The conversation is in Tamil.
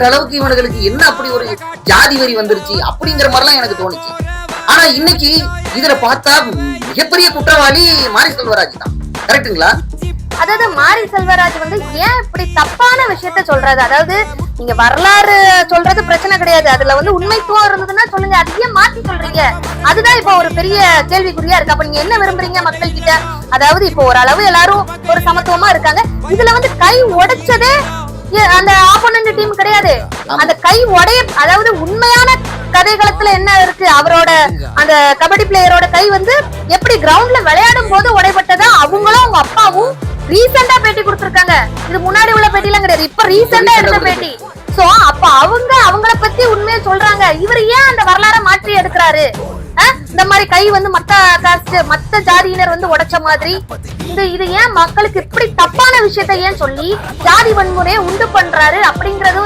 அளவுக்கு இவனுங்களுக்கு என்ன அப்படி ஒரு ஜாதி வரி வந்துருச்சு அப்படிங்கிற மாதிரிலாம் எனக்கு தோணுச்சு. ஆனா இன்னைக்கு இதுல பார்த்தா மிகப்பெரிய குற்றவாளி மாரி செல்வராஜ் தான். கரெக்டுங்களா? அதாவது மாரி செல்வராஜ் ஏன் இப்படி தப்பான விஷயத்த சொல்றாரு? அதாவது நீங்க வரலாறு சொல்றது பிரச்சனை கிடையாது, அதுல உண்மைத்துவம் இருந்ததுன்னா சொல்லுங்க, அதையே மாத்தி சொல்றீங்க. அதுதான் இப்ப ஒரு பெரிய கேள்விக்குறியா இருக்கு. அப்ப நீங்க என்ன விரும்புறீங்க மக்கள் கிட்ட? அதாவது இப்ப ஓரளவு எல்லாரும் ஒரு சமத்துவமா இருக்காங்க. இதுல கை உடைச்சதே அந்த ஆப்போனன்ட் டீம் கிடையாது. அந்த கை உடைய, அதாவது உண்மையான கதைகளத்துல என்ன இருக்கு, அவரோட அந்த கபடி பிளேயரோட கை எப்படி கிரவுண்ட்ல விளையாடும் போது உடைபட்டதா அவங்களும் அவங்க அப்பாவும் ரீசெண்டா பேட்டி கொடுத்திருக்காங்க. இது முன்னாடி உள்ள பேட்டிலாம் கிடையாது, இப்ப ரீசெண்டா எடுத்த பேட்டி. சோ அப்ப அவங்கள பத்தி உண்மையை சொல்றாங்க. இவர் ஏன் அந்த வரலாறை மாற்றி எடுக்கிறாரு? இந்த மாதிரி கை மத்த ஜாதியினர் உடைச்ச மாதிரி இது ஏன் மக்களுக்கு இப்படி தப்பான விஷயத்த ஏன் சொல்லி ஜாதி வன்முறையை உண்டு பண்றாரு அப்படிங்கறது